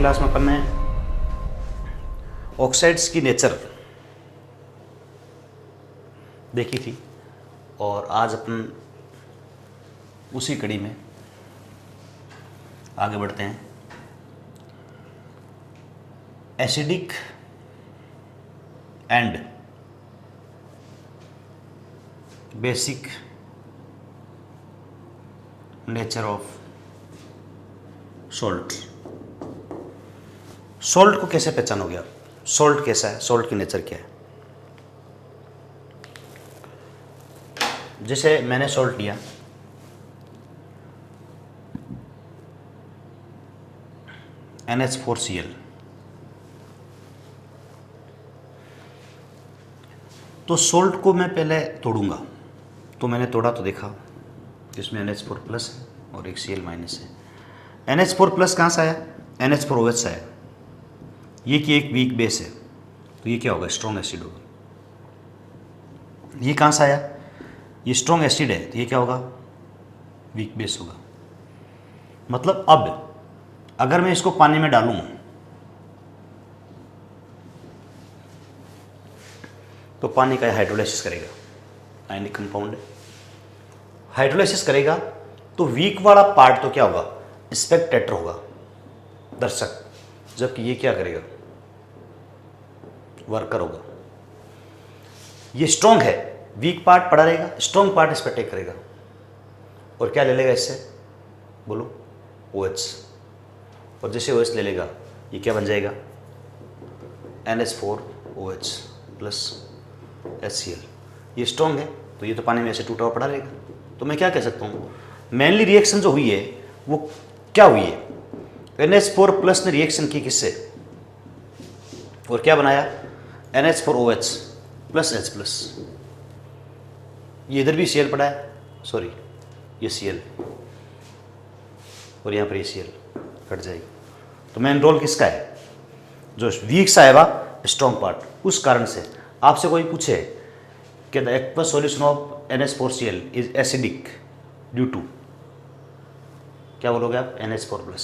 Class में अपन ने oxides की नेचर देखी थी और आज अपन उसी कड़ी में आगे बढ़ते हैं। Acidic and basic nature of salt. Salt को कैसे पहचानोगे आप? सॉल्ट कैसा है, सॉल्ट की नेचर क्या है? जैसे मैंने सॉल्ट लिया, NH4Cl, तो सॉल्ट को मैं पहले तोड़ूंगा। तो मैंने तोड़ा तो देखा जिसमें NH4 प्लस है और एक Cl माइनस है। NH4 प्लस कहाँ से आया? NH4OH से आया। ये कि एक वीक बेस है, तो ये क्या होगा? स्ट्रॉन्ग एसिड होगा। ये कहाँ से आया? ये स्ट्रॉन्ग एसिड है, तो ये क्या होगा? वीक बेस होगा। मतलब अब अगर मैं इसको पानी में डालूं तो पानी का हाइड्रोलाइसिस करेगा, आयनिक कंपाउंड है, हाइड्रोलाइसिस करेगा तो वीक वाला पार्ट तो क्या होगा? स्पेक्टेटर होगा, दर्शक। जबकि ये क्या करेगा? वर्कर होगा। ये स्ट्रॉन्ग है, वीक पार्ट पड़ा रहेगा, स्ट्रॉन्ग पार्ट इस पर टेक करेगा और क्या ले लेगा इससे? बोलो, OH। और जैसे OH ले लेगा, ये क्या बन जाएगा? NH4OH plus HCl। ये स्ट्रॉन्ग है, तो ये तो पानी में ऐसे टूटा हुआ पड़ा रहेगा। तो मैं क्या कह सकता हूँ, मेनली रिएक्शन जो हुई है वो क्या हुई है? NH4 प्लस ने रिएक्शन की किससे और क्या बनाया? NH4OH plus H plus. ये इधर भी Cl पड़ा है, सॉरी ये Cl, और यहाँ पर ये Cl कट जाएगी। तो मेन रोल किसका है? जो वीक सा है वह स्ट्रॉन्ग पार्ट। उस कारण से आपसे कोई पूछे कि the aqueous solution of NH4Cl is acidic due to, क्या बोलोगे आप? NH4 plus.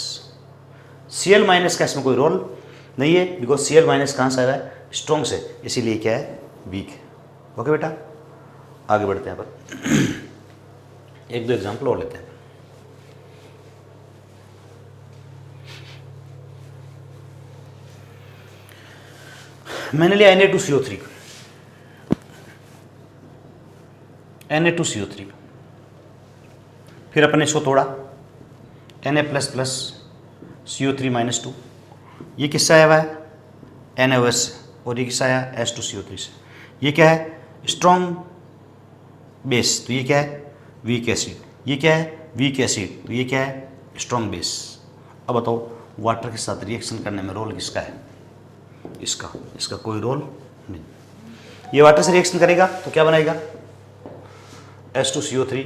Cl माइनस का इसमें कोई रोल नहीं है, बिकॉज Cl माइनस कहाँ से आया है? स्ट्रॉन्ग से, इसीलिए क्या है? वीक है। ओके बेटा, आगे बढ़ते हैं पर एक दो एग्जाम्पल और लेते हैं। मैंने लिया Na2CO3, Na2CO3, फिर अपने इसको तोड़ा, Na plus plus CO3 minus 2। ये किससे आया हुआ है? NaOH से। और ये किससे आया? H2CO3 से। ये क्या है? स्ट्रॉन्ग बेस, तो ये क्या है? Weak acid. ये क्या है? वीक एसिड, तो ये क्या है? Strong base. अब बताओ, वाटर के साथ रिएक्शन करने में रोल किसका है? इसका कोई रोल नहीं। ये वाटर से रिएक्शन करेगा तो क्या बनाएगा? H2CO3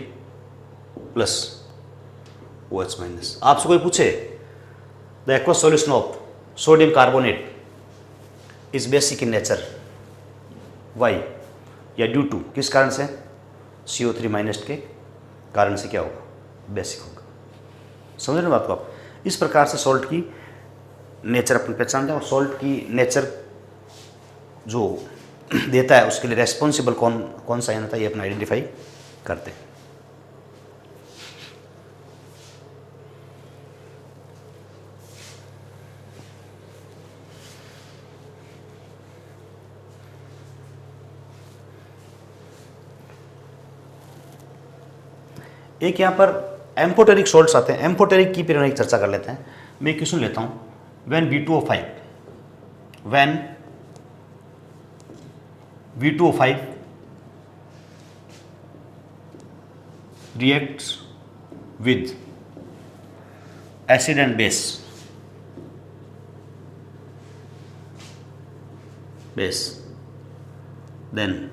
plus OH minus. आपसे कोई पूछे the aqueous solution of sodium carbonate is basic in nature, why या ड्यू टू, किस कारण से? CO3 माइनस के कारण से क्या होगा? बेसिक होगा। समझ रहे बात को आप? इस प्रकार से सॉल्ट की नेचर अपन पहचानते हैं, और सॉल्ट की नेचर जो देता है उसके लिए रेस्पॉन्सिबल कौन सा आयन था, ये अपना आइडेंटिफाई करते हैं। एक यहाँ पर एम्फोटेरिक सॉल्ट्स आते हैं। एम्फोटेरिक की पीरियोडिक चर्चा कर लेते हैं। मैं एक क्वेश्चन लेता हूँ, when V2O5 reacts with acid and base, then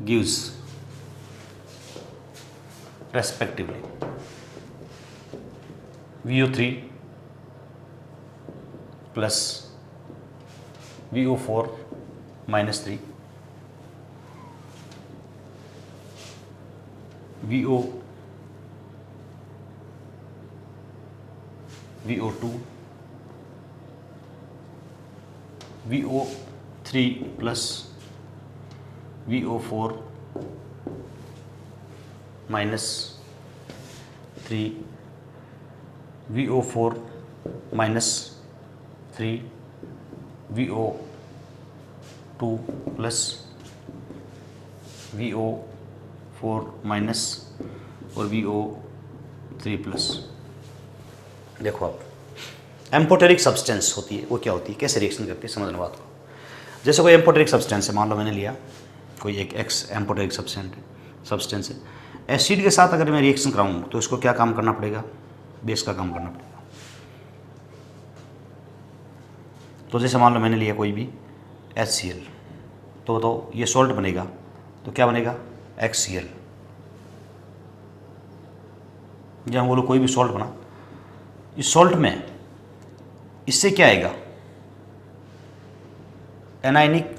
gives respectively VO3 plus VO4 minus 3, VO2 VO3 plus VO4 minus 3 VO4 minus 3 VO2 plus VO4 minus और VO3 प्लस। देखो आप, एम्फोटेरिक सब्सटेंस होती है, वो क्या होती है, कैसे रिएक्शन करती है, समझने बात को। जैसे कोई एम्फोटेरिक सब्सटेंस है, मान लो मैंने लिया कोई एक एक्स एम्फोटेरिक सब्सटेंस है, एसिड के साथ अगर मैं रिएक्शन कराऊँ तो इसको क्या काम करना पड़ेगा, बेस का काम करना पड़ेगा। तो जैसे मान लो मैंने लिया कोई भी HCl, तो ये सॉल्ट बनेगा, तो क्या बनेगा, HCl। जब हम बोलो कोई भी सॉल्ट बना, इस सॉल्ट में इससे क्या आएगा, एनाइनिक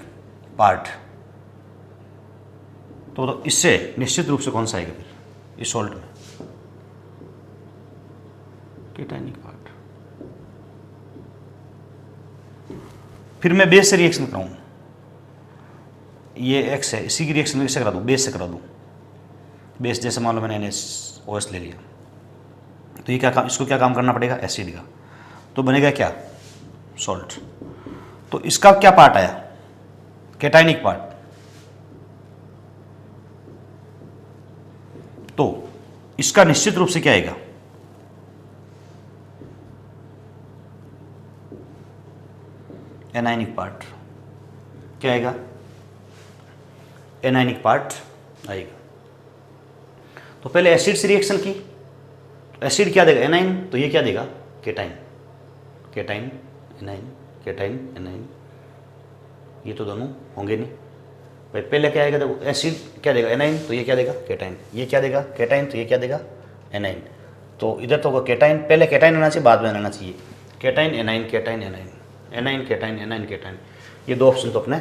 पार्ट, तो इससे निश्चित रूप से कौन सा आएगा फिर इस सॉल्ट में, केटाइनिक पार्ट। फिर मैं बेस से रिएक्शन कराऊं, ये एक्स है, इसी की रिएक्शन में करा दूं, बेस से करा दूं। बेस जैसे मान लो मैंने NaOH ले लिया, तो ये क्या काम, इसको क्या काम करना पड़ेगा, एसिड का, तो बनेगा क्या, सॉल्ट। तो इसका क्या पार्ट आया, केटाइनिक पार्ट। तो इसका निश्चित रूप से क्या आएगा, एनाइनिक पार्ट। क्या आएगा, एनाइनिक पार्ट आएगा। तो पहले एसिड से रिएक्शन की, तो एसिड क्या देगा, एनाइन, तो ये क्या देगा, cation, cation A9, cation A9, ये तो दोनों होंगे नहीं भाई। पहले क्या आएगा, देखो एसिड क्या देगा, एनाइन, तो ये क्या देगा, केटाइन, ये क्या देगा, केटाइन, तो ये क्या देगा, एनाइन। तो इधर तो होगा केटाइन, पहले केटाइन आना चाहिए, बाद में आना चाहिए cation A9, cation A9, A9 cation, A9 cation. ये दो ऑप्शन तो अपने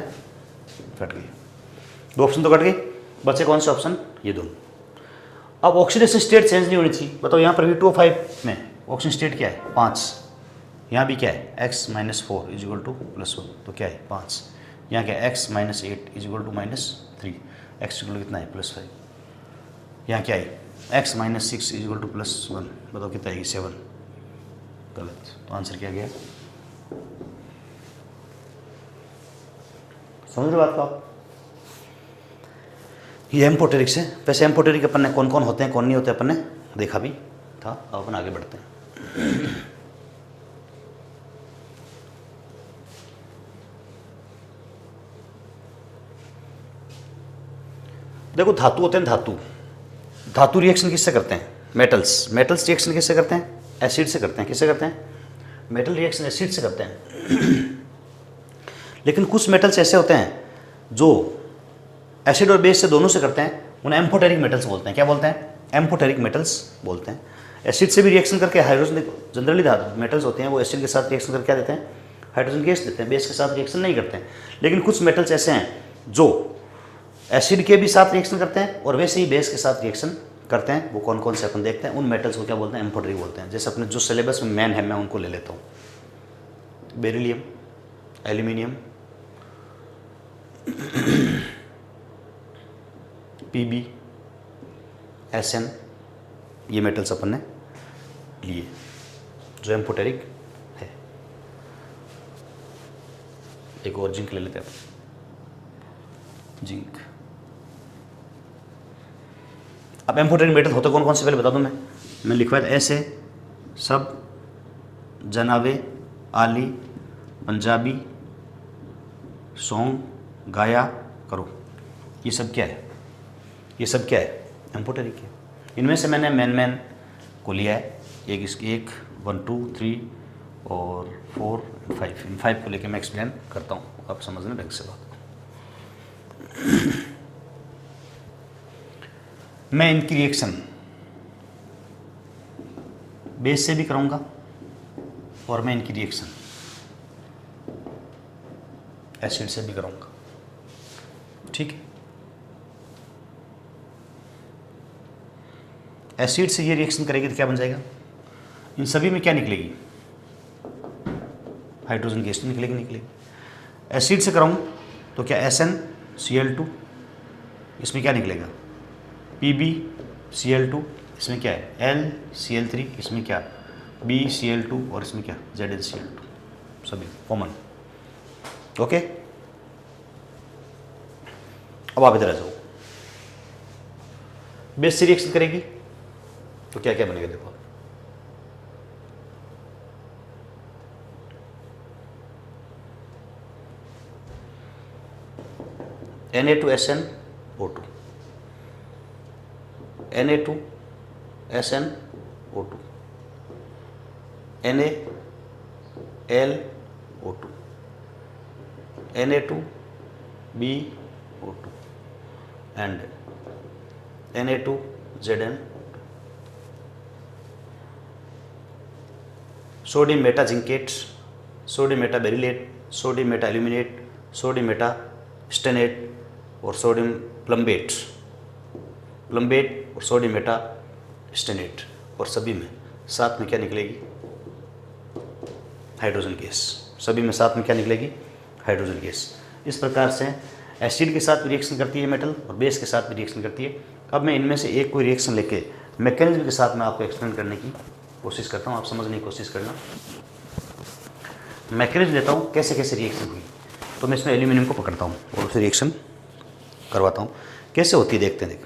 कट गए, दो ऑप्शन तो कट गए, बचे कौन से ऑप्शन, ये दोनों। अब ऑक्सीडेशन स्टेट चेंज नहीं होनी चाहिए। बताओ यहाँ पर भी 2O5 में ऑक्सीजन स्टेट क्या है, 5। यहाँ भी क्या है, x - 4 = +1, तो क्या है 5। यहाँ क्या है, x - 8 = -3, x = कितना है, +5। यहाँ क्या है, x - 6 = +1, बताओ कितना है, 7। गलत, तो आंसर क्या गया, समझ रहे बात को आप। ये एम्फोटेरिक से, वैसे एम्फोटेरिक अपन ने कौन कौन होते हैं, कौन नहीं होते, अपन ने देखा भी था। अब अपन आगे बढ़ते हैं। देखो धातु होते हैं, धातु रिएक्शन किससे करते हैं, मेटल्स रिएक्शन किससे करते हैं, एसिड से करते हैं। किससे करते हैं, मेटल रिएक्शन एसिड से करते हैं। लेकिन कुछ मेटल्स ऐसे होते हैं जो एसिड और बेस से दोनों से करते हैं, उन्हें एम्फोटेरिक मेटल्स बोलते हैं। क्या बोलते हैं, एम्फोटेरिक मेटल्स बोलते हैं। एसिड से भी रिएक्शन करके हाइड्रोजन, जनरली मेटल्स होते हैं वो एसिड के साथ रिएक्शन करके क्या देते हैं, हाइड्रोजन गैस देते हैं, बेस के साथ रिएक्शन नहीं करते हैं। लेकिन कुछ मेटल्स ऐसे हैं जो एसिड के भी साथ रिएक्शन करते हैं और वैसे ही बेस के साथ रिएक्शन करते हैं। वो कौन कौन से अपन देखते हैं, उन मेटल्स को क्या बोलते हैं, एम्फोटेरिक बोलते हैं। जैसे अपने जो सिलेबस में मेन है, मैं उनको ले लेता हूँ। बेरिलियम, एल्यूमिनियम, Pb, Sn, ये मेटल्स अपन ने लिए जो एम्फोटेरिक है। एक और जिंक ले लेते हैं, जिंक। अब एम्फोटेरिक मेटल होते कौन कौन से, पहले बता दूं मैं लिखवाया था ऐसे सब, जनावे, आली, पंजाबी, सॉन्ग, गाया करो, ये सब क्या है, ये सब क्या है, एम्फोटेरिक है। इनमें से मैंने मेन को लिया है, एक इसकी 1, 1, 2, 3 और 4, 5। इन 5 को लेके मैं एक्सप्लेन करता हूँ, आप समझना ढंग से बात। मैं इनकी रिएक्शन बेस से भी कराऊंगा और मैं इनकी रिएक्शन एसिड से भी कराऊंगा, ठीक है। एसिड से ये रिएक्शन करेगी तो क्या बन जाएगा, इन सभी में क्या निकलेगी, हाइड्रोजन गैस निकलेगी। एसिड से कराऊँ तो क्या SnCl2, इसमें क्या निकलेगा PbCl2, इसमें क्या है LCl3, इसमें क्या BCl2 और इसमें क्या ZnCl2, सभी कॉमन। ओके, अब आप इधर आ जाओ। बेस से रिएक्शन करेगी तो क्या क्या बनेगा देखो। Na2SnO2, Na2SnO2, NaLO2, Na2BO2 and Na2Zn। Sodium meta zincate, sodium meta beryllate, sodium meta aluminate, sodium meta stannate और सोडियम प्लम्बेट और सोडियम मेटा स्टेनेट, और सभी में साथ में क्या निकलेगी हाइड्रोजन गैस। सभी में साथ में क्या निकलेगी हाइड्रोजन गैस। इस प्रकार से एसिड के साथ भी रिएक्शन करती है मेटल और बेस के साथ भी रिएक्शन करती है। अब मैं इनमें से एक कोई रिएक्शन लेके मैकेनिज्म के साथ मैं आपको एक्सप्लेन करने की कोशिश करता हूँ, आप समझने की कोशिश करना। मैकेनिज्म लेता हूँ कैसे कैसे रिएक्शन हुई, तो मैं इसमें एल्यूमिनियम को पकड़ता हूँ और उसे रिएक्शन करवाता हूँ। कैसे होती है देखते हैं।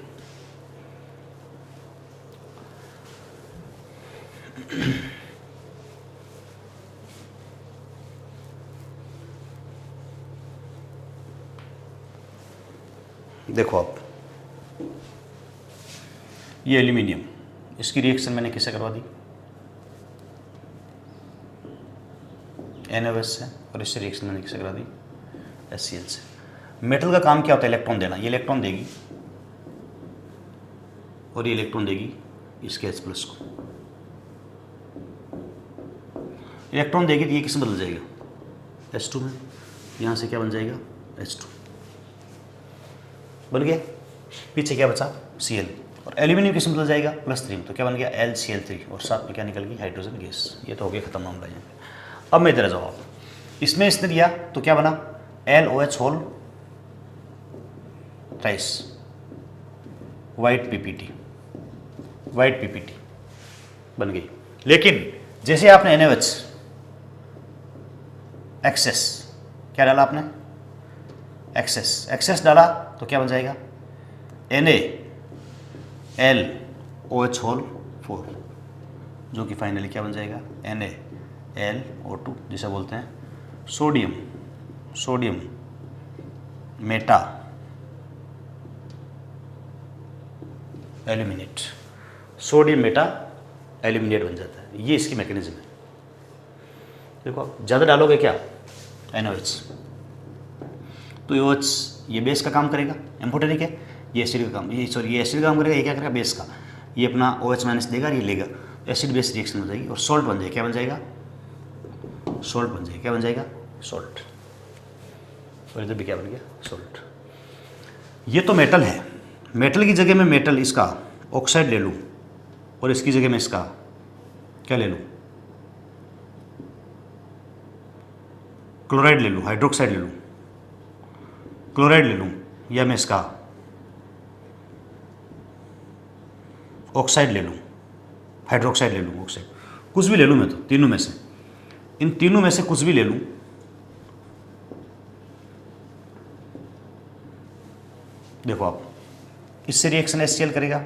देखो आप, ये एल्यूमिनियम, इसकी रिएक्शन मैंने किससे करवा दी NaOH से, और इससे रिएक्शन मैंने किससे करा दी HCl से। मेटल का काम क्या होता है इलेक्ट्रॉन देना, ये इलेक्ट्रॉन देगी और ये इलेक्ट्रॉन देगी इसके H+ को। इलेक्ट्रॉन देगी तो ये किसमें बदल जाएगा H2 में, यहाँ से क्या बन जाएगा H2 बन गया। पीछे क्या बचा Cl, और एल्यूमिनियम किसमें बदल जाएगा +3 में, तो क्या बन गया LCl3 और साथ में क्या निकल गई हाइड्रोजन गैस। ये तो हो गया खत्म मामला यहाँ पे। अब मैं इधर जाओ, इसमें इसने दिया तो क्या बना LOH whole thrice white PPT बन गई। लेकिन जैसे आपने NaOH एक्सेस क्या डाला, आपने एक्सेस डाला तो क्या बन जाएगा NaLOH होल 4, जो कि फाइनली क्या बन जाएगा NaLO2, जिसे बोलते हैं sodium meta aluminate, sodium meta aluminate बन जाता है। ये इसकी मैकेनिज्म है। देखो ज़्यादा डालोगे क्या NaOH, तो OH ये बेस का काम करेगा, एम्फोटेरिक है, ये एसिड का काम, ये एसिड का काम करेगा, ये क्या करेगा बेस का, ये अपना OH- देगा, ये लेगा, एसिड बेस रिएक्शन हो जाएगी और सॉल्ट बन जाएगा। क्या बन जाएगा सॉल्ट बन जाएगा। क्या बन जाएगा सॉल्ट, और इधर भी क्या बन गया सॉल्ट। ये तो मेटल है, मेटल की जगह में मेटल इसका ऑक्साइड ले लूँ और इसकी जगह में इसका क्या ले लूँ क्लोराइड ले लूँ, हाइड्रोक्साइड ले लूँ, क्लोराइड ले लूँ, या मैं इसका ऑक्साइड ले लूँ, हाइड्रोक्साइड ले लूँ, ऑक्साइड कुछ भी ले लूँ मैं, तो तीनों में से, इन तीनों में से कुछ भी ले लूँ, देखो आप इससे रिएक्शन HCl करेगा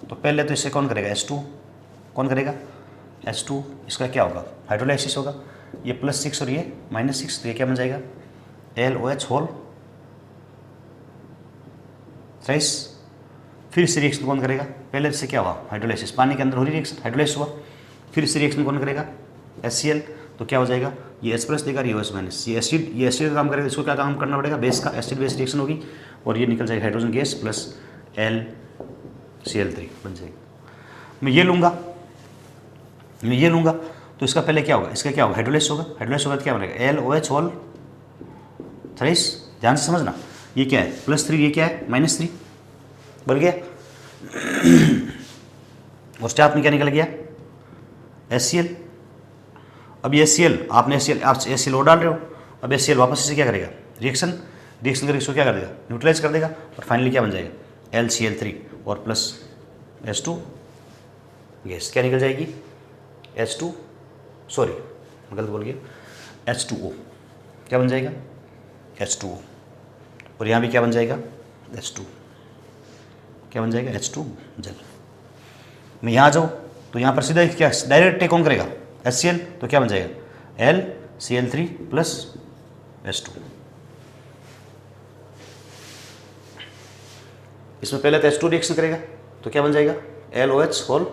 तो पहले तो इससे कौन करेगा H2, कौन करेगा H2, इसका क्या होगा हाइड्रोलाइसिस होगा, ये +6 और ये -6, तो ये क्या बन जाएगा LOH होल थ्राइस। फिर इससे रिएक्शन कौन करेगा, पहले इससे क्या हुआ हाइड्रोलाइसिस, पानी के अंदर हो रही रिएक्शन हाइड्रोलाइसिस हुआ, फिर इससे रिएक्शन कौन करेगा HCl, तो क्या हो जाएगा ये H+ देगा, ये OH-, ये एसिड का काम करेगा, इसको क्या काम करना पड़ेगा बेस का, एसिड बेस रिएक्शन होगी और ये निकल जाएगा हाइड्रोजन गैस प्लस LCl3 बन जाएगा। मैं ये लूँगा तो इसका पहले क्या होगा, इसका क्या होगा हाइड्रोलाइसिस होगा, हाइड्रोलाइसिस होगा तो क्या बनेगा LOH होल थ्राइस। ध्यान से समझना, ये क्या है +3, ये क्या है -3 बन गया। और स्टाफ में क्या निकल गया HCl। अब ये HCl, आपने HCl और डाल रहे हो अब HCl वापस इसे क्या करेगा, रिएक्शन करके इसको क्या कर देगा, न्यूट्रलाइज कर देगा, और फाइनली क्या बन जाएगा, LCl3 और प्लस H2 गैस क्या निकल जाएगी, H2 सॉरी गलत बोल गया, H2O क्या बन जाएगा, H2O, और यहाँ भी क्या बन जाएगा, H2 क्या बन जाएगा, H2 जल। मैं यहाँ जाऊँ तो यहाँ पर सीधा क्या डायरेक्ट टेक ऑन करेगा HCl, तो क्या बन जाएगा, LCl3 प्लस H2। इसमें पहले तो H2 रिएक्शन करेगा तो क्या बन जाएगा, LOH होल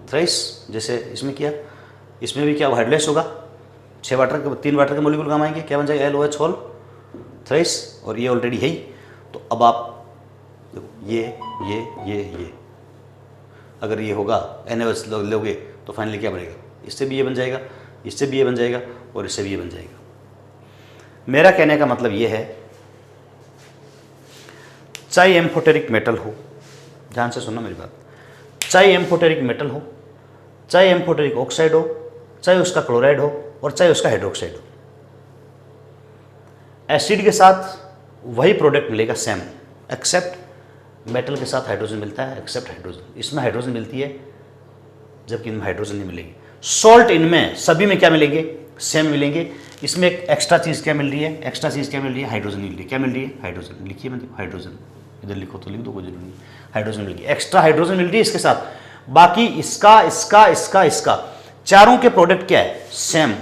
थ्राइस, जैसे इसमें किया, इसमें भी क्या हाइड्रोलाइज होगा, 3 वाटर के मोलिक्यूल काम आएंगे, क्या बन जाएगा, LOH होल थ्राइस, और ये ऑलरेडी है ही। तो अब आप देखो ये अगर ये होगा NaOH लोगे तो फाइनली क्या बनेगा, इससे भी ये बन जाएगा, इससे भी ये बन जाएगा, और इससे भी ये बन जाएगा। मेरा कहने का मतलब ये है, चाहे एम्फोटेरिक मेटल हो, ध्यान से सुनना मेरी बात, चाहे एम्फोटेरिक मेटल हो, चाहे एम्फोटेरिक ऑक्साइड हो, चाहे उसका क्लोराइड हो, और चाहे उसका हाइड्रोक्साइड हो, एसिड के साथ वही प्रोडक्ट मिलेगा सेम, एक्सेप्ट मेटल के साथ हाइड्रोजन मिलता है, एक्सेप्ट हाइड्रोजन, इसमें हाइड्रोजन मिलती है जबकि इनमें हाइड्रोजन नहीं मिलेगी। सॉल्ट इनमें सभी में क्या मिलेंगे, सेम मिलेंगे। इसमें एक एक्स्ट्रा चीज़ क्या मिल रही है, एक्स्ट्रा चीज़ क्या मिल रही है, हाइड्रोजन मिल रही है। क्या मिल रही है, हाइड्रोजन, लिखिए मतलब हाइड्रोजन, इधर लिखो तो लिख दो, कोई जरूरी नहीं, हाइड्रोजन मिल गई, एक्स्ट्रा हाइड्रोजन मिल रही है इसके साथ। बाकी इसका इसका इसका इसका चारों के प्रोडक्ट क्या है, सेम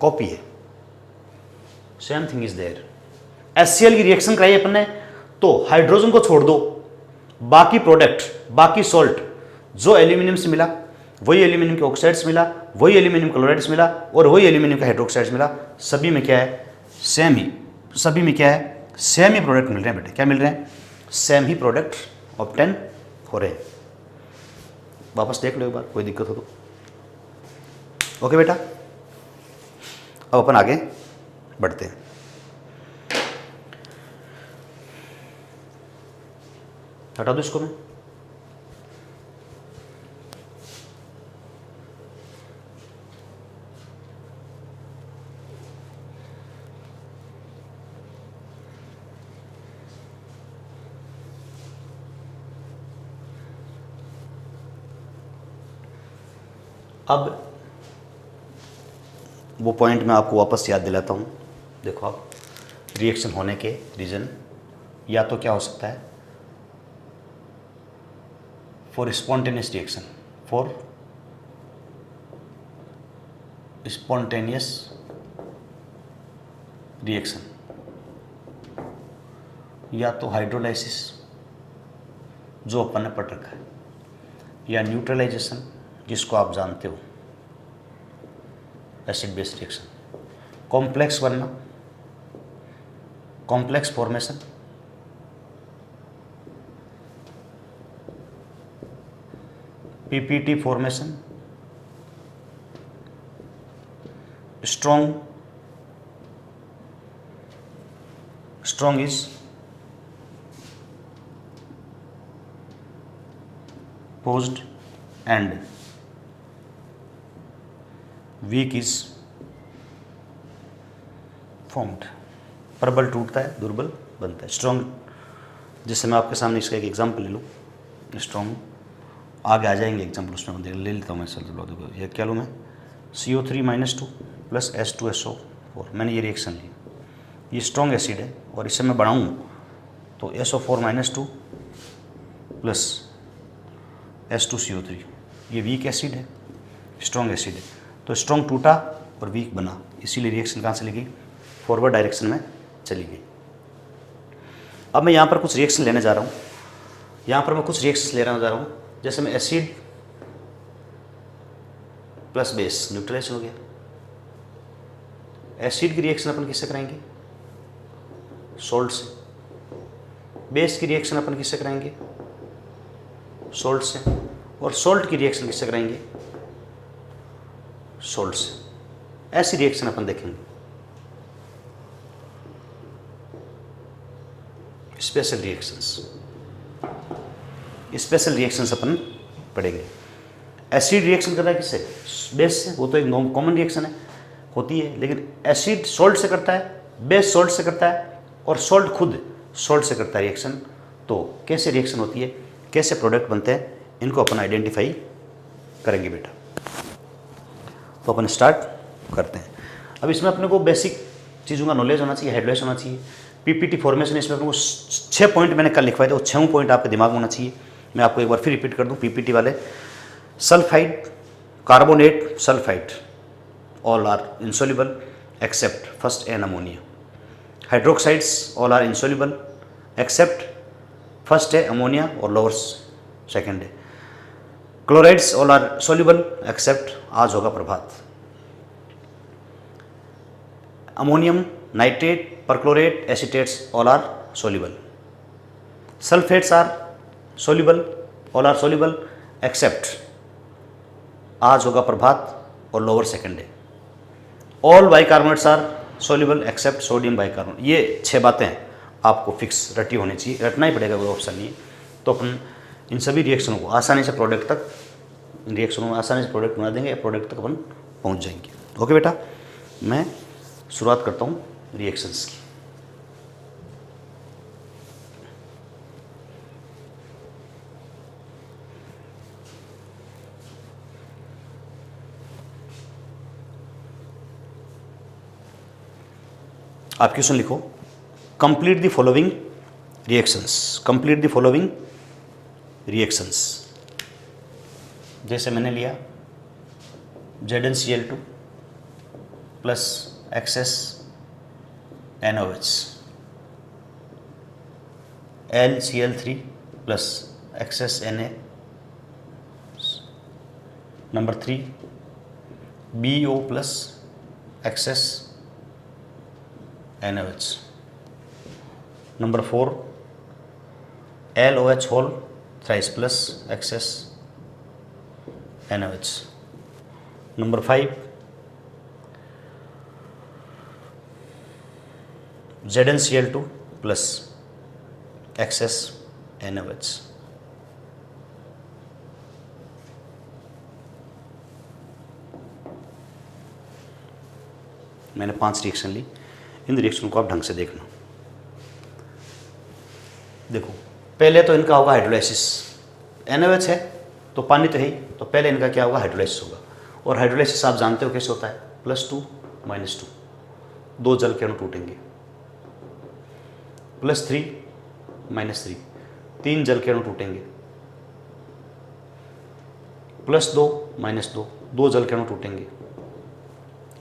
कॉपी है, same thing is there. HCl की रिएक्शन कराई अपन ने, तो हाइड्रोजन को छोड़ दो, बाकी प्रोडक्ट, बाकी सॉल्ट जो एल्यूमिनियम से मिला वही एल्यूमिनियम के ऑक्साइड्स मिला, वही एल्यूमिनियम क्लोराइड्स मिला, और वही एल्यूमिनियम का हाइड्रोक्साइड्स मिला। सभी में क्या है, सेम ही, सभी में क्या है, सेम ही प्रोडक्ट मिल रहे हैं बेटे। क्या मिल रहे हैं, सेम ही प्रोडक्ट ऑब्टेन हो रहे हैं। वापस देख लो एक बार, कोई दिक्कत हो तो। ओके बेटा, अब अपन आगे बढ़ते हैं। हटा दो इसको मैं। अब वो पॉइंट मैं आपको वापस याद दिलाता हूँ। देखो आप, रिएक्शन होने के रीज़न या तो क्या हो सकता है, for spontaneous reaction, for spontaneous reaction, या तो हाइड्रोलाइसिस जो अपन ने पढ़ रखा है, या न्यूट्रलाइजेशन जिसको आप जानते हो, एसिड बेस रिएक्शन, कॉम्प्लेक्स बनना, complex formation, PPT formation, strong is posed and weak is formed. प्रबल टूटता है, दुर्बल बनता है। स्ट्रॉन्ग, जैसे मैं आपके सामने इसका एक एग्जाम्पल ले लूँ, स्ट्रॉन्ग, आगे आ जाएंगे एग्जाम्पल, उसमें ले लेता हूँ मैं। देखो ये क्या लूँ मैं, CO3-2 प्लस H2SO4, मैंने ये रिएक्शन ली, ये स्ट्रॉन्ग एसिड है, और इसे मैं बढ़ाऊँ तो SO4-2 प्लस H2CO3, ये वीक एसिड है, स्ट्रॉन्ग एसिड है। तो स्ट्रॉन्ग टूटा और वीक बना, इसीलिए रिएक्शन कहाँ चली गई, फॉरवर्ड डायरेक्शन में चली गई। अब मैं यहाँ पर कुछ रिएक्शन लेने जा रहा हूँ, यहाँ पर मैं कुछ रिएक्शन लेने जा रहा हूँ। जैसे मैं एसिड प्लस बेस न्यूट्रलाइज हो गया। एसिड की रिएक्शन अपन किससे कराएंगे, सोल्ट से। बेस की रिएक्शन अपन किससे कराएंगे, सोल्ट से। और सोल्ट की रिएक्शन किससे कराएंगे, सोल्ट से। ऐसी रिएक्शन अपन देखेंगे। स्पेशल रिएक्शंस अपन पढ़ेंगे। एसिड रिएक्शन कर रहा है किससे, बेस से, वो तो एक कॉमन रिएक्शन है, होती है। लेकिन एसिड सोल्ट से करता है बेस सॉल्ट से करता है और सॉल्ट खुद सॉल्ट से करता है रिएक्शन। तो कैसे रिएक्शन होती है, कैसे प्रोडक्ट बनते हैं, इनको अपन आइडेंटिफाई करेंगे बेटा। तो अपन स्टार्ट करते हैं। अब इसमें अपने को बेसिक चीज़ों का नॉलेज होना चाहिए, हेडलाइंस होना चाहिए। पीपीटी फॉर्मेशन इसमें अपने को 6 पॉइंट मैंने कल लिखवाए थे, वो 6 पॉइंट आपके दिमाग में होना चाहिए। मैं आपको एक बार फिर रिपीट कर दूं पीपीटी वाले। Sulphide, carbonate, sulphide all are insoluble except first and ammonia. Hydroxides all are insoluble except first है अमोनिया और लोअर सेकेंड है। Chlorides all are soluble except आज होगा प्रभात। Ammonium, nitrate, perchlorate, acetates all are soluble. Sulfates are soluble, all are soluble except आज होगा प्रभात और लोअर सेकेंड है। All bicarbonates are soluble except sodium bicarbonate. ये 6 बातें आपको फिक्स रटी होनी चाहिए, रटना ही पड़ेगा, कोई ऑप्शन नहीं है। तो अपन इन सभी रिएक्शनों को आसानी से प्रोडक्ट तक, इन रिएक्शनों में आसानी से प्रोडक्ट बना देंगे, प्रोडक्ट तक अपन पहुँच जाएंगे। ओके बेटा, मैं शुरुआत करता हूँ रिएक्शंस की। आप क्वेश्चन लिखो, complete the following reactions, complete the following reactions. जैसे मैंने लिया ZnCl2 plus excess NOH, LCl3 plus excess Na, number 3 BO plus excess NOH, number 4 LOH whole thrice plus excess NOH, number 5 ZnCl2 plus excess NOH। मैंने 5 reaction ली, इन reaction को आप ढंग से देखना। देखो, पहले तो इनका होगा हाइड्रोलाइसिस। NOH है तो पानी तो है ही, तो पहले इनका क्या होगा, हाइड्रोलाइसिस होगा। और हाइड्रोलाइसिस आप जानते हो कैसे होता है, +2 -2, 2 जल के अणु टूटेंगे। +3 -3, 3 जल के अणु टूटेंगे। +2 -2, 2 जल के अणु टूटेंगे।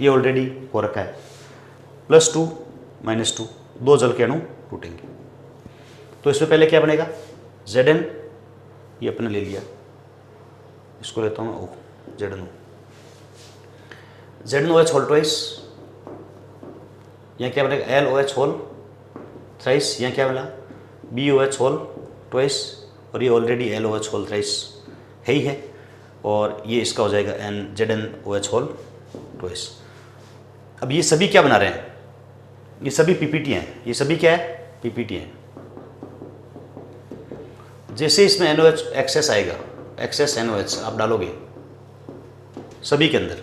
ये ऑलरेडी हो रखा है। +2 -2, 2 जल के अणु टूटेंगे। तो इसमें पहले क्या बनेगा, Zn, ये अपने ले लिया, इसको लेता हूँ O, ZnO, ZnOH whole twice, यहाँ क्या बनेगा LOH होल थ्राइस, यहाँ क्या बना BOH होल ट्वाइस, और ये ऑलरेडी LOH होल थ्राइस है ही है, और ये इसका हो जाएगा ZnOH होल ट्वाइस। अब ये सभी क्या बना रहे हैं, ये सभी पीपीटी हैं, ये सभी क्या है, पीपीटी हैं। जैसे इसमें NOH एक्सेस आएगा, एक्सेस NOH आप डालोगे सभी के अंदर,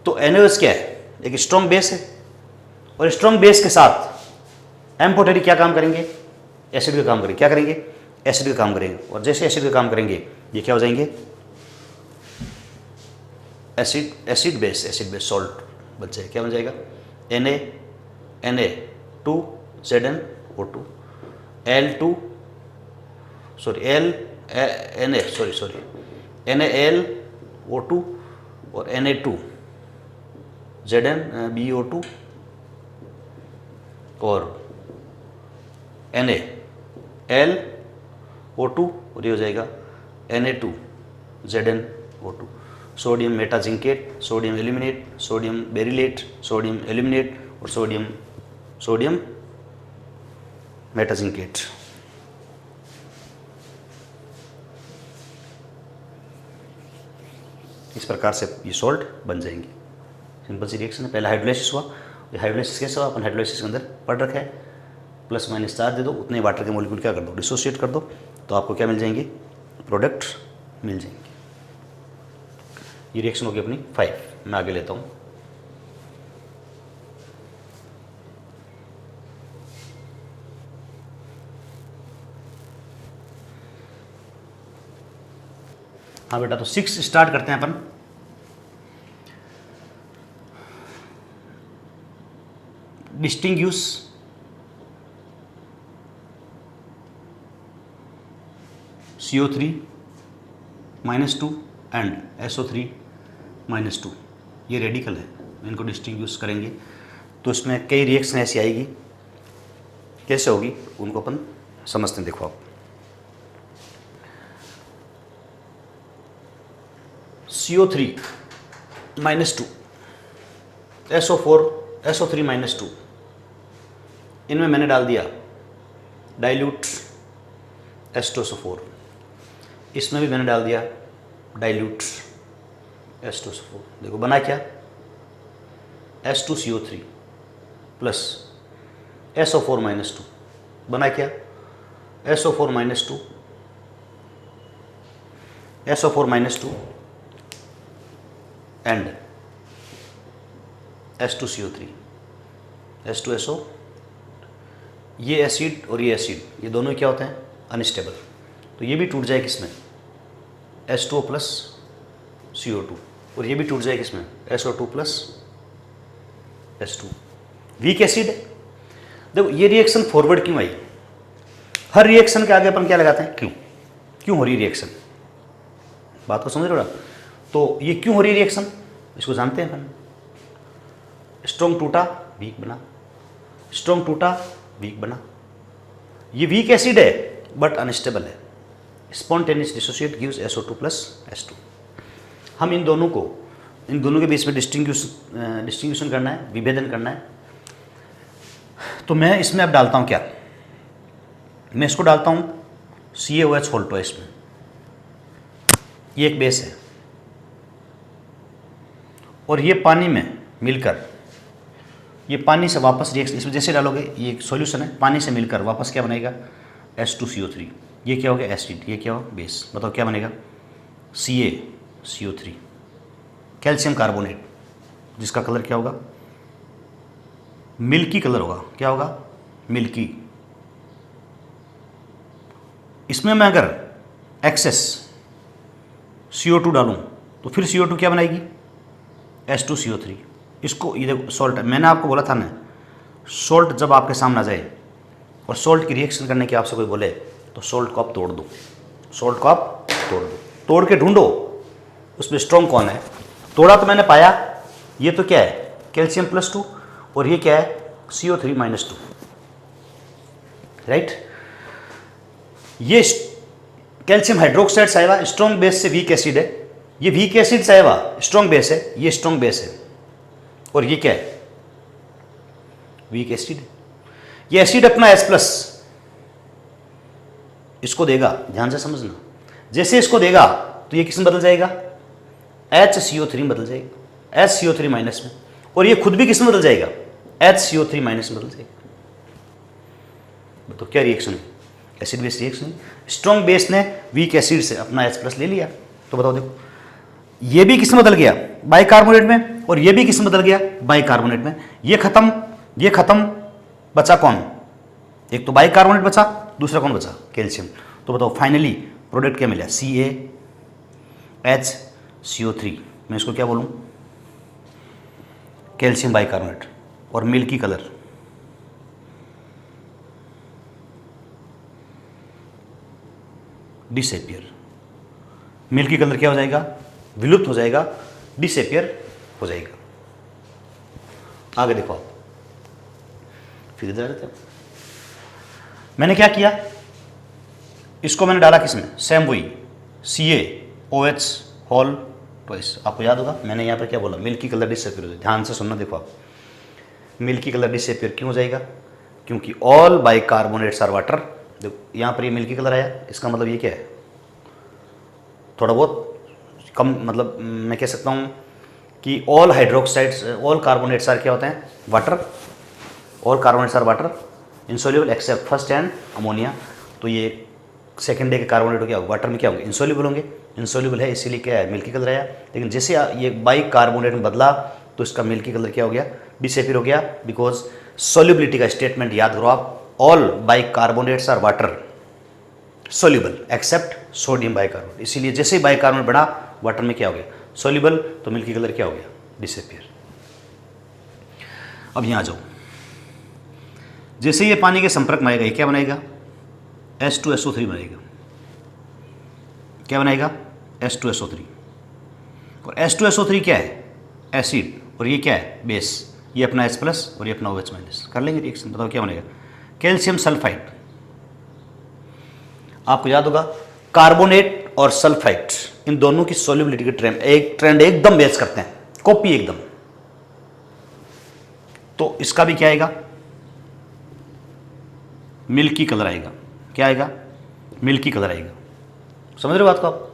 तो NOH क्या है, एक स्ट्रॉन्ग बेस है, और स्ट्रॉन्ग बेस के साथ एम्फोटेरी क्या काम करेंगे, एसिड का काम करेंगे। क्या करेंगे, एसिड का काम करेंगे। और जैसे एसिड का काम करेंगे, ये क्या हो जाएंगे, एसिड बेस सॉल्ट बच जाएगा। क्या बन जाएगा, Na2 ZnO2, NaLO2 और Na2 ZnBO2 और NaLO2, और ये हो जाएगा Na2 ZnO2। Sodium metazincate, sodium aluminate, sodium beryllate, sodium aluminate और सोडियम मेटाजिंकेट। इस प्रकार से ये सॉल्ट बन जाएंगे। सिंपल सी रिएक्शन है। पहला हाइड्रोलाइसिस हुआ, हाइड्रोलाइसिस कैसे हुआ, अपन हाइड्रोलाइसिस के अंदर पढ़ रखा है, +- चार्ज दे दो, उतने वाटर के मॉलिक्यूल क्या कर दो, डिसोसिएट कर दो, तो आपको क्या मिल जाएंगे, प्रोडक्ट मिल जाएंगे। ये रिएक्शन होगी अपनी 5। मैं आगे लेता हूँ। हाँ बेटा, तो 6 स्टार्ट करते हैं अपन। डिस्टिंग्विश CO3 -2 एंड SO3 -2, ये रेडिकल है, इनको डिस्टिंग्विश करेंगे तो इसमें कई रिएक्शन ऐसी आएगी, कैसे होगी उनको अपन समझते हैं। देखो आप, CO3 -2, SO3 -2, इनमें मैंने डाल दिया डाइल्यूट H2SO4, इसमें भी मैंने डाल दिया डाइल्यूट H2SO4। देखो बना क्या, H2CO3 प्लस SO4 -2, बना क्या, SO4 -2 एंड H2CO3 H2SO। ये एसिड और ये एसिड, ये दोनों क्या होते हैं, अनस्टेबल, तो ये भी टूट जाए किसमें, H2O प्लस CO2, और ये भी टूट जाए किसमें, SO2 plus H2। Weak acid है। देखो ये रिएक्शन फॉरवर्ड क्यों आई, हर रिएक्शन के आगे अपन क्या लगाते हैं, क्यों हो रही रिएक्शन, बात को समझ रहे हो ना। तो ये क्यों हो रही रिएक्शन, इसको जानते हैं अपन। स्ट्रॉन्ग टूटा वीक बना, स्ट्रॉन्ग टूटा वीक बना। ये वीक एसिड है बट अनस्टेबल है, spontaneous dissociate gives SO2 plus H2। हम इन दोनों के बीच में डिस्टिंग्विशन करना है, विभेदन करना है। तो मैं इसमें अब डालता हूँ क्या, मैं इसको डालता हूँ CaOH होल्टो इसमें, ये एक बेस है, और ये पानी में मिलकर, ये पानी से वापस रिएक्शन इसमें जैसे डालोगे, ये एक सॉल्यूशन है, पानी से मिलकर वापस क्या बनेगा, H2CO3, ये क्या हो गया एसिड, ये क्या हो बेस, बताओ क्या बनेगा, CaCO3, कैल्शियम कार्बोनेट, जिसका कलर क्या होगा, मिल्की कलर होगा, क्या होगा, मिल्की। इसमें मैं अगर एक्सेस CO2 डालूं तो फिर CO2 क्या बनाएगी, H2CO3। इसको ये देखो सॉल्ट, मैंने आपको बोला था ना, सॉल्ट जब आपके सामने आ जाए और सॉल्ट की रिएक्शन करने की आपसे कोई बोले तो सॉल्ट को आप तोड़ दो, सॉल्ट को आप तोड़ दो, तोड़ के ढूंढो उसमें स्ट्रॉन्ग कौन है। तोड़ा तो मैंने पाया, ये तो क्या है, कैल्शियम +2, और ये क्या है, CO3 -2, राइट। ये कैल्शियम हाइड्रोक्साइड से आया स्ट्रॉन्ग बेस से वीक एसिड है, ये वीक एसिड से आया स्ट्रॉन्ग बेस है, ये स्ट्रॉन्ग बेस है, और ये क्या है, वीक एसिड। ये एसिड अपना H+, इसको देगा, ध्यान से समझना, जैसे इसको देगा तो ये किस में बदल जाएगा, HCO3 में बदल जाएगा, HCO3 माइनस में, और ये खुद भी किस में बदल जाएगा, HCO3 माइनस में बदल जाएगा। तो क्या रिएक्शन है, एसिड बेस रिएक्शन है। स्ट्रॉन्ग बेस ने वीक एसिड से अपना H+ ले लिया, तो बताओ देखो, ये भी किस में बदल गया, बाइकार्बोनेट में, और ये भी किस में बदल गया, बाइकार्बोनेट में। ये खत्म, बचा कौन, एक तो बाइकार्बोनेट बचा, दूसरा कौन बचा, कैल्शियम। तो बताओ फाइनली प्रोडक्ट क्या मिला, CaHCO3, मैं इसको क्या बोलूं, कैल्शियम बाइकार्बोनेट, और milky colour, disappear. Milky colour क्या हो जाएगा, विलुप्त हो जाएगा, डिसअपियर हो जाएगा। आगे देखो आप, फिर जा रहे थे, मैंने क्या किया, इसको मैंने डाला किसमें, सेम वही CaOH होल ट्वाइस। आपको याद होगा मैंने यहाँ पर क्या बोला, मिल्की कलर डिसअपियर हो जाएगा। ध्यान से सुनना, देखो आप, मिल्की कलर डिसअपियर क्यों हो जाएगा, क्योंकि ऑल बाइकार्बोनेट्स आर वाटर। देखो यहाँ पर ये मिल्की कलर आया, इसका मतलब ये क्या है, थोड़ा बहुत कम, मतलब मैं कह सकता हूँ कि all hydroxides, all carbonates are क्या होते हैं, water, all carbonates are water insoluble except first and ammonia. तो ये सेकेंड डे के कार्बोनेट हो गया, वाटर में क्या होंगे, इंसोल्यूबल होंगे। इंसोल्यूबल है इसीलिए क्या है, मिल्की कलर आया। लेकिन जैसे ये बाई कार्बोनेट में बदला तो इसका मिल्की कलर क्या हो गया, डिसअपीयर हो गया। बिकॉज सोल्यूबिलिटी का स्टेटमेंट याद करो आप, all bicarbonates are water soluble except sodium bicarbonate. इसीलिए जैसे ही बाइकार्बोनेट बढ़ा वाटर में क्या हो गया, सोल्यूबल, तो मिल्की कलर क्या हो गया, डिसअपीयर। अब यहाँ आ जाओ, जैसे ये पानी के संपर्क में आएगा ये क्या बनाएगा, H2SO3 बनाएगा। क्या बनाएगा, H2SO3। और H2SO3 क्या है, एसिड, और ये क्या है, बेस। ये अपना H प्लस और ये अपना OH माइनस। कर लेंगे रिएक्शन, बताओ क्या बनेगा, कैल्शियम सल्फाइड। आपको याद होगा कार्बोनेट और सल्फाइड इन दोनों की सोल्यूबिलिटी के ट्रेंड एकदम मैच करते हैं, कॉपी एकदम। तो इसका भी क्या आएगा, मिल्की कलर आएगा। क्या आएगा, मिल्की कलर आएगा। समझ रहे हो बात को आप।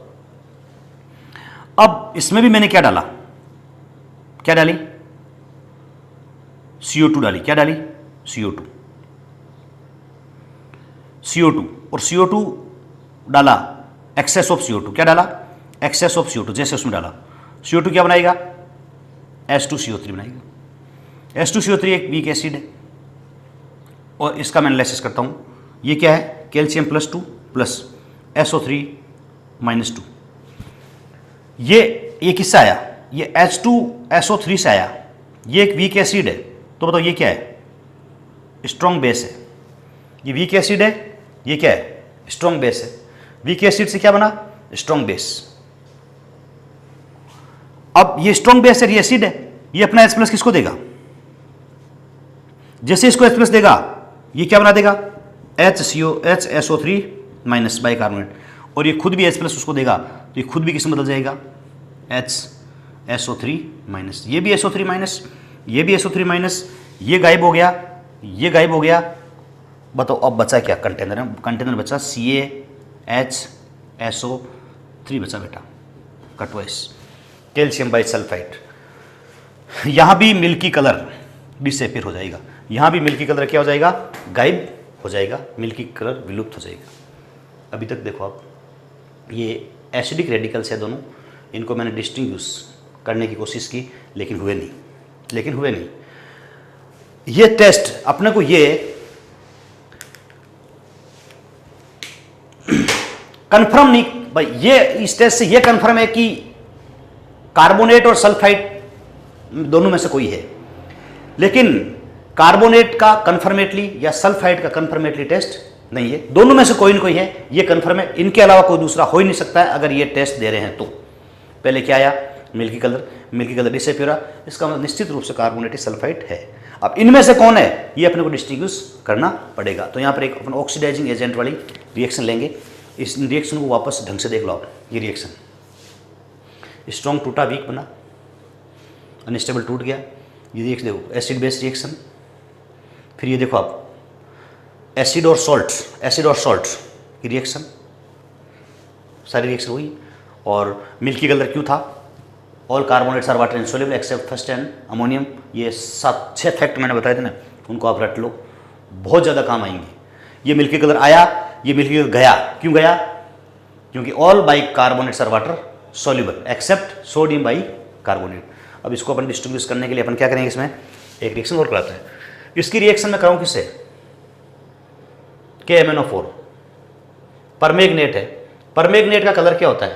अब इसमें भी मैंने क्या डाला, क्या डाली, CO2 डाली। क्या डाली, CO2। CO2 और CO2 डाला, एक्सेस ऑफ CO2। क्या डाला, एक्सेस ऑफ CO2, जैसे उसमें डाला। CO2 क्या बनाएगा, H2CO3 बनाएगा। H2CO3 एक वीक एसिड है और इसका मैं एनालिसिस करता हूं। ये क्या है, कैल्शियम +2 प्लस SO3 -2। ये किससे आया, ये H2SO3 से आया। ये एक वीक एसिड है, तो बताओ ये क्या है, स्ट्रॉन्ग बेस है। ये वीक एसिड है, ये क्या है, स्ट्रॉन्ग बेस है। वीक एसिड से क्या बना, स्ट्रॉन्ग बेस। अब ये स्ट्रॉन्ग बेस है, ये एसिड है, ये अपना H+ किसको देगा, जैसे इसको H+ देगा ये क्या बना देगा, HSO3 माइनस बाइकार्बोनेट। और ये खुद भी H+ उसको देगा तो ये खुद भी किसमें बदल जाएगा, HSO3 माइनस। ये भी SO3 माइनस, ये भी SO3 माइनस, ये गायब हो गया, ये गायब हो गया। बताओ अब बचा क्या, कंटेनर में, कंटेनर बचा CaHSO3 बचा बेटा, कटवाइस कैल्शियम बाइसल्फाइड। यहां भी मिल्की कलर डिसअपीयर हो जाएगा, यहां भी मिल्की कलर क्या हो जाएगा, गायब हो जाएगा, मिल्की कलर विलुप्त हो जाएगा। अभी तक देखो आप, ये एसिडिक रेडिकल्स है दोनों, इनको मैंने डिस्टिंग्विश करने की कोशिश की लेकिन हुए नहीं। ये टेस्ट अपने को ये कंफर्म नहीं भाई, ये इस टेस्ट से ये कंफर्म है कि कार्बोनेट और सल्फाइड दोनों में से कोई है। लेकिन कार्बोनेट का कंफर्मेटली या सल्फाइड का कंफर्मेटली टेस्ट नहीं है, दोनों में से कोई ना कोई है, ये कंफर्म है। इनके अलावा कोई दूसरा हो ही नहीं सकता है अगर ये टेस्ट दे रहे हैं तो। पहले क्या आया, मिल्की कलर डिसअपीयर, इसका मतलब निश्चित रूप से कार्बोनेट सल्फाइड है। अब इनमें से कौन है ये अपने को डिस्टिंग्विश करना पड़ेगा। तो यहाँ पर एक अपन ऑक्सीडाइजिंग एजेंट वाली रिएक्शन लेंगे। इस रिएक्शन को वापस ढंग से देख लो आप। ये रिएक्शन स्ट्रॉन्ग टूटा, वीक बना, अनस्टेबल टूट गया। ये रिएक्शन देखो, एसिड बेस रिएक्शन। फिर ये देखो आप, एसिड और सॉल्ट की रिएक्शन, सारी रिएक्शन हुई। और मिल्की कलर क्यों था, all carbonates are water insoluble except first and ammonium. ये 7-6 फैक्ट मैंने बताए थे ना, उनको आप रट लो, बहुत ज़्यादा काम आएंगे। ये मिल्की कलर आया, ये मिल्की कलर गया, क्यों गया, क्योंकि all bicarbonates are water soluble except sodium bicarbonate. अब इसको अपन डिस्टिंग्विश करने के लिए अपन क्या करेंगे, इसमें एक रिएक्शन और कराते हैं। इसकी रिएक्शन में कराऊँ किससे, KMnO4 परमैंगनेट है। परमैंगनेट का कलर क्या होता है,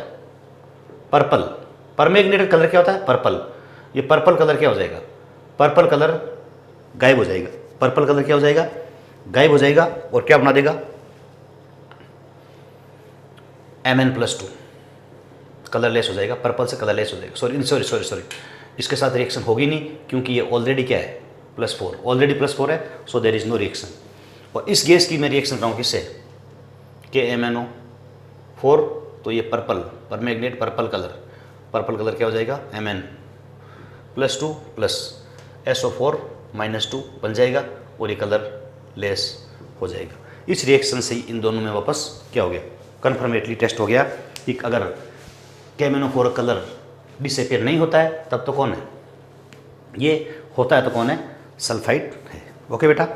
पर्पल। परमैंगनेट का कलर क्या होता है, पर्पल। ये पर्पल कलर क्या हो जाएगा, पर्पल कलर गायब हो जाएगा। पर्पल कलर क्या हो जाएगा, गायब हो जाएगा। और क्या बना देगा, Mn+2 कलरलेस हो जाएगा, पर्पल से कलरलेस हो जाएगा। सॉरी, इसके साथ रिएक्शन होगी नहीं क्योंकि ये ऑलरेडी क्या है, +4, ऑलरेडी +4 है, so there is no reaction. और इस गैस की मैं रिएक्शन कराऊँ किससे, KMnO4, तो ये पर्पल, परमैंगनेट पर्पल कलर क्या हो जाएगा, Mn+2 प्लस SO4 -2 बन जाएगा और ये कलर लेस हो जाएगा। इस रिएक्शन से इन दोनों में वापस क्या हो गया, कन्फर्मेटली टेस्ट हो गया कि अगर KMnO4 कलर डिसअपीयर नहीं होता है तब तो कौन है, ये होता है तो कौन है, सल्फाइड है। ओके बेटा,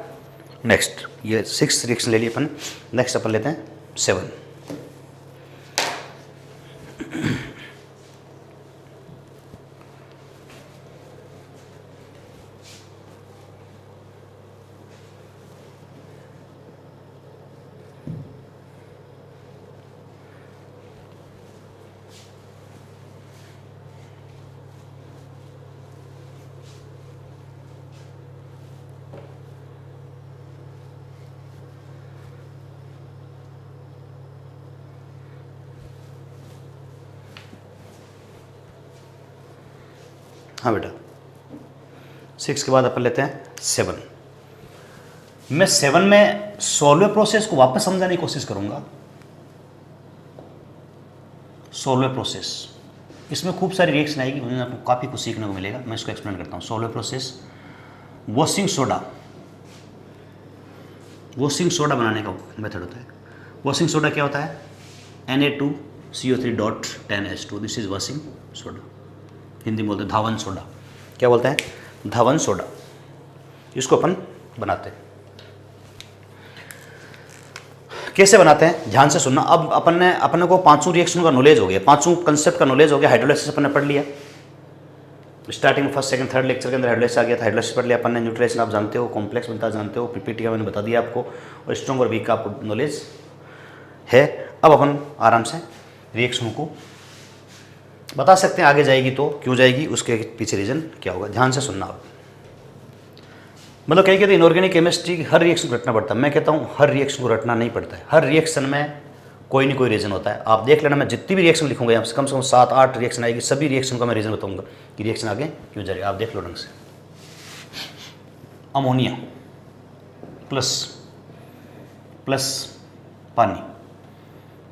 नेक्स्ट ये 6 रिएक्शन ले लिए अपन, नेक्स्ट अपन लेते हैं 7। हाँ बेटा, 6 के बाद अपन लेते हैं 7। मैं 7 में सोलवे प्रोसेस को वापस समझाने की कोशिश करूंगा। सोलवे प्रोसेस, इसमें खूब सारी रिएक्शन आएगी, उन्हें आपको काफ़ी कुछ सीखने को मिलेगा। मैं इसको एक्सप्लेन करता हूँ। Solvay process, washing soda, washing soda बनाने का मेथड होता है। वॉशिंग सोडा क्या होता है? Na2CO3.10H2, this is washing soda. Hindi में बोलते हैं धावन सोडा। क्या बोलते हैं? धावन सोडा। इसको अपन बनाते हैं। कैसे बनाते हैं ध्यान से सुनना। अब अपने को पांचों रिएक्शन का नॉलेज हो गया, पांचों कंसेप्ट का नॉलेज हो गया। हाइड्रोलाइसिस अपन ने पढ़ लिया स्टार्टिंग में, फर्स्ट सेकंड थर्ड लेक्चर के अंदर हाइड्रोलाइसिस आ गया था। हाइड्रोलाइसिस पढ़ लिया अपन ने। न्यूट्रलाइजेशन आप जानते हो, कॉम्प्लेक्स बनता जानते हो, पीपीटी का मैंने बता दिया आपको, और स्ट्रॉन्ग और वीक का आपको नॉलेज है। अब अपन आराम से रिएक्शनों को बता सकते हैं। आगे जाएगी तो क्यों जाएगी, उसके पीछे रीजन क्या होगा, ध्यान से सुनना। आप मतलब कहीं कहते हैं इनऑर्गेनिक केमिस्ट्री हर रिएक्शन को रटना पड़ता है। मैं कहता हूँ हर रिएक्शन को रटना नहीं पड़ता है। हर रिएक्शन में कोई नहीं कोई रीज़न होता है। आप देख लेना, मैं जितनी भी रिएक्शन लिखूंगा यहाँ से कम 7-8 रिएक्शन आएगी, सभी रिएक्शन का मैं रीज़न बताऊंगा कि रिएक्शन आगे क्यों जा रही है। आप देख लो ढंग से। अमोनिया प्लस पानी,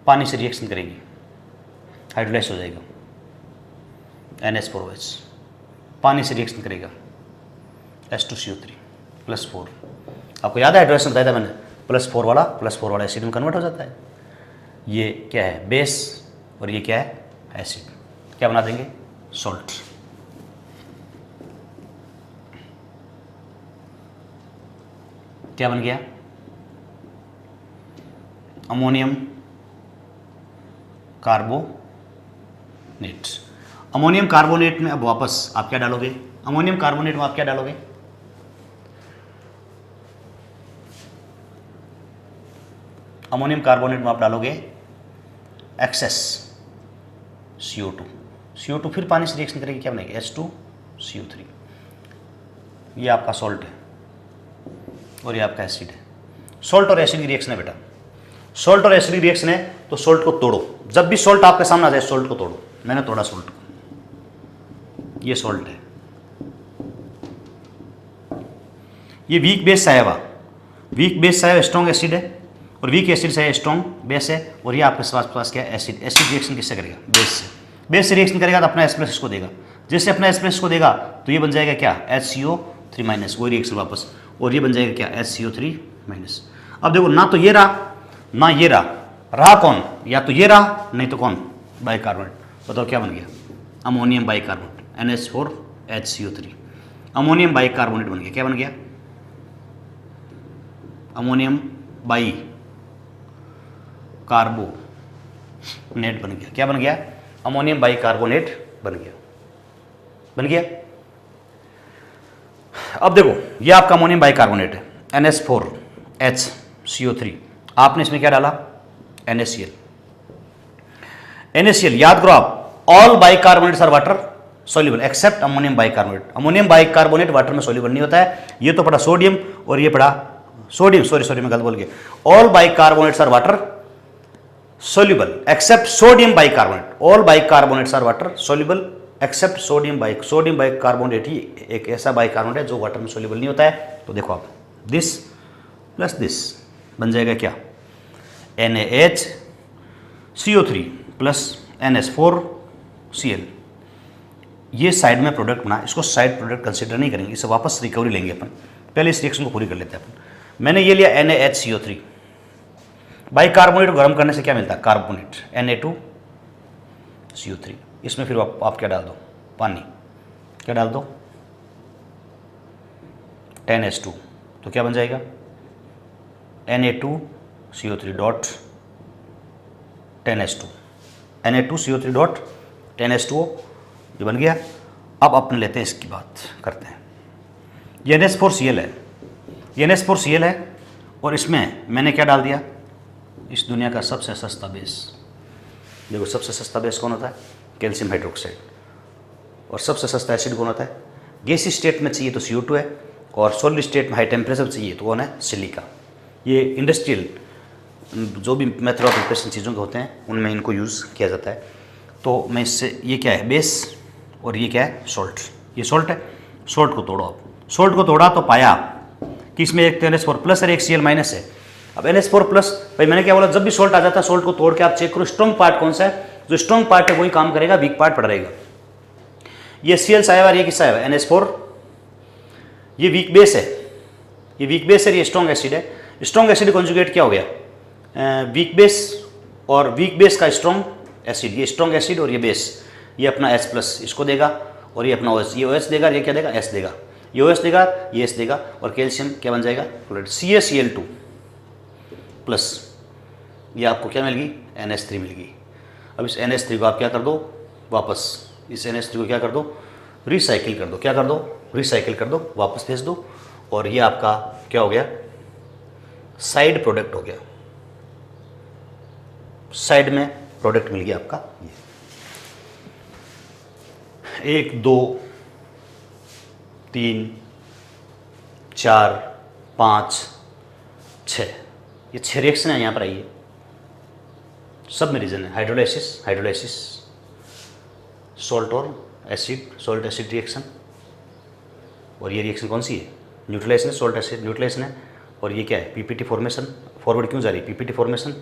पानी से रिएक्शन करेगी, हाइड्रोलाइज हो जाएगा NH4OH। पानी से रिएक्शन करेगा H2CO3 +4। आपको याद है हाइड्रोलाइजेशन बताया था मैंने, +4 वाला एसिड में कन्वर्ट हो जाता है। ये क्या है? बेस, और ये क्या है? एसिड। क्या बना देंगे? सॉल्ट। क्या बन गया? Ammonium carbonate. अमोनियम कार्बोनेट में अब वापस आप क्या डालोगे? अमोनियम कार्बोनेट में आप क्या डालोगे? अमोनियम कार्बोनेट में आप डालोगे एक्सेस CO2। फिर पानी से रिएक्शन करेगी, क्या बनेगी? H2CO3। ये आपका सॉल्ट है और ये आपका एसिड है। सॉल्ट और एसिड की रिएक्शन है बेटा। सॉल्ट और एसिड की रिएक्शन है तो सॉल्ट को तोड़ो। जब भी सॉल्ट आपके सामने आ जाए सॉल्ट को तोड़ो। मैंने तोड़ा सॉल्ट को, ये सॉल्ट है। ये वीक बेस आया हुआ, वीक बेस आया स्ट्रॉन्ग एसिड है, और वीक एसिड से स्ट्रॉन्ग बेस है। और ये आपके पास क्या है? एसिड। एसिड रिएक्शन किससे करेगा? बेस से। बेस से रिएक्शन करेगा तो अपना H+ को देगा। जैसे अपना H+ को देगा तो ये बन जाएगा क्या? HCO3-, वही रिएक्शन वापस, और ये बन जाएगा क्या? HCO3-। अब देखो, ना तो ये रहा ना ये रहा कौन? या तो ये रहा नहीं तो कौन? बाइकार्बोनेट। बताओ क्या बन गया? Ammonium bicarbonate, NH4HCO3। Ammonium bicarbonate बन गया। क्या बन गया? अमोनियम बाई कार्बोनेट बन गया। क्या बन गया? अमोनियम बाइकार्बोनेट बन गया। अब देखो, ये आपका अमोनियम बाइकार्बोनेट है, NH4HCO3। आपने इसमें क्या डाला? NaCl। याद करो आप, all bicarbonates are water soluble except ammonium bicarbonate. Ammonium bicarbonate water में सोल्यूबल नहीं होता है। ये तो पड़ा सोडियम और ये पड़ा सोडियम, सॉरी मैं गलत बोल गया। All bicarbonates are water soluble except sodium bicarbonate। all bicarbonates are water soluble except sodium bicarbonate ही एक ऐसा बाइकार्बोनेट है जो वाटर में soluble नहीं होता है। तो देखो आप, दिस प्लस दिस बन जाएगा क्या? NaHCO3 plus NH4Cl। ये साइड में प्रोडक्ट बना, इसको साइड प्रोडक्ट कंसिडर नहीं करेंगे, इसे वापस रिकवरी लेंगे अपन। पहले इस रिएक्शन को पूरी कर लेते हैं अपन। मैंने ये लिया NaHCO3। बाइकार्बोनेट को गर्म करने से क्या मिलता है? Carbonate, Na2CO3। इसमें फिर आप क्या डाल दो? पानी। क्या डाल दो? 10H2। तो क्या बन जाएगा? Na2CO3.10H2। Na2CO3.10H2O जो बन गया। अब अपन लेते हैं, इसकी बात करते हैं। ये NH4Cl है, ये NH4Cl है, और इसमें मैंने क्या डाल दिया? इस दुनिया का सबसे सस्ता बेस। देखो, सबसे सस्ता बेस कौन होता है? Calcium hydroxide. और सबसे सस्ता एसिड कौन होता है? गैसी स्टेट में चाहिए तो CO2 है, और सॉलिड स्टेट में हाई टेम्परेचर चाहिए तो कौन है? सिलिका। ये इंडस्ट्रियल जो भी मेथड ऑफ प्रिपरेशन चीज़ों के होते हैं उनमें इनको यूज़ किया जाता है। तो मैं इससे, ये क्या है? बेस, और ये क्या है? सॉल्ट। ये सोल्ट है, सोल्ट को तोड़ो आप, सोल्ट को तोड़ा तो पाया कि इसमें एक तो NH4 प्लस और एक Cl माइनस है। अब NH4 प्लस, भाई मैंने क्या बोला, जब भी सोल्ट आ जाता है सोल्ट को तोड़ के आप चेक करो स्ट्रॉन्ग पार्ट कौन सा है, जो स्ट्रॉन्ग पार्ट है वही काम करेगा, वीक पार्ट पड़ा रहेगा। ये Cl आया और ये किससा है, NH4, ये वीक बेस है, ये वीक बेस है, ये स्ट्रॉन्ग एसिड है। स्ट्रॉन्ग एसिड कॉन्जुगेट क्या हो गया, वीक बेस और वीक बेस का स्ट्रॉन्ग एसिड, ये स्ट्रॉन्ग एसिड और ये बेस, ये अपना H प्लस इसको देगा और ये अपना OH, ये OH देगा, ये क्या देगा, S देगा, ये OH देगा, ये S देगा और कैल्शियम क्या बन जाएगा, क्लोराइड, CaCl2 प्लस, ये आपको क्या मिल गई, NH3 मिल गई। अब इस NH3 को आप क्या कर दो, वापस इस NH3 को क्या कर दो, रिसाइकिल कर दो, क्या कर दो, रिसाइकिल कर दो, वापस भेज दो और ये आपका क्या हो गया, साइड प्रोडक्ट हो गया, साइड में प्रोडक्ट मिल गया आपका। ये 1 2 3 4 5 6, ये 6 रिएक्शन है यहाँ पर। आइए सब में रीजन है, हाइड्रोलाइसिस, हाइड्रोलाइसिस, सोल्ट और एसिड, सोल्ट एसिड रिएक्शन, और ये रिएक्शन कौन सी है, न्यूट्रलाइजेशन है, सोल्ट एसिड न्यूट्रलाइजेशन है, और ये क्या है, पीपीटी फॉर्मेशन, फॉरवर्ड क्यों जा रही है, पीपीटी फॉर्मेशन,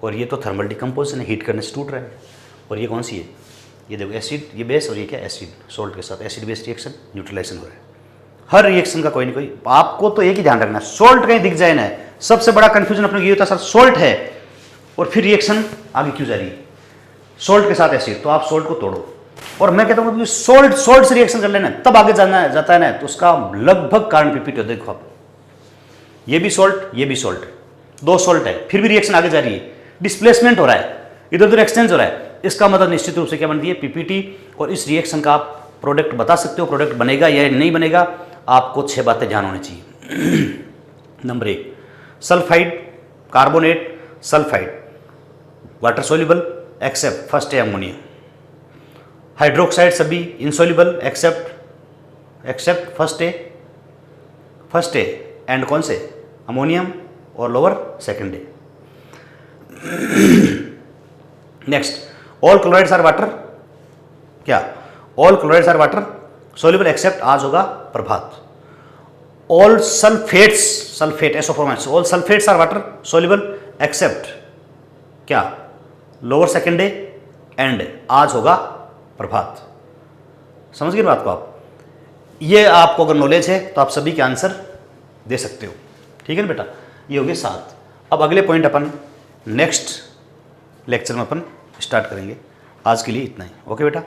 और ये तो थर्मल डिकम्पोजिशन है, हीट करने से टूट रहा है। और ये कौन सी है, ये देखो एसिड, ये बेस, और ये क्या एसिड, सोल्ट के साथ एसिड बेस रिएक्शन, न्यूट्रलाइजेशन हो रहा है। हर रिएक्शन का कोई ना कोई, आपको तो एक ही ध्यान रखना है, सोल्ट कहीं दिख जाए ना, सबसे बड़ा कंफ्यूजन अपने ये होता है सर सोल्ट है और फिर रिएक्शन आगे क्यों जा रही है, सोल्ट के साथ एसिड, तो आप सोल्ट को तोड़ो। और मैं कहता हूँ सोल्ट से रिएक्शन कर लेना, तब आगे जाना जाता है ना, तो उसका लगभग कारण पीपीटी, देखो आप, ये भी सोल्ट, ये भी सोल्ट, 2 सोल्ट है, फिर भी रिएक्शन आगे जा रही है, डिस्प्लेसमेंट हो रहा है, इधर उधर एक्सचेंज हो रहा है, इसका मतलब निश्चित रूप से क्या बनती है, पीपीटी। और इस रिएक्शन का आप प्रोडक्ट बता सकते हो, प्रोडक्ट बनेगा या नहीं बनेगा, आपको 6 बातें ध्यान होनी चाहिए। Number 1, sulphide, carbonate, sulphide, water soluble except first A ammonia, hydroxide सभी insoluble except first A and कौन से, अमोनियम और lower second A. Next, all chlorides are water, क्या, all chlorides are water soluble except, आज होगा प्रभात। All sulphates, sulphate SO4-, all sulphates are water soluble except क्या, lower second डे and, आज होगा प्रभात। समझ गए बात को आप, ये आपको अगर नॉलेज है तो आप सभी के आंसर दे सकते हो, ठीक है ना बेटा। ये हो गए 7। अब अगले पॉइंट अपन नेक्स्ट लेक्चर में अपन स्टार्ट करेंगे। आज के लिए इतना ही, ओके बेटा।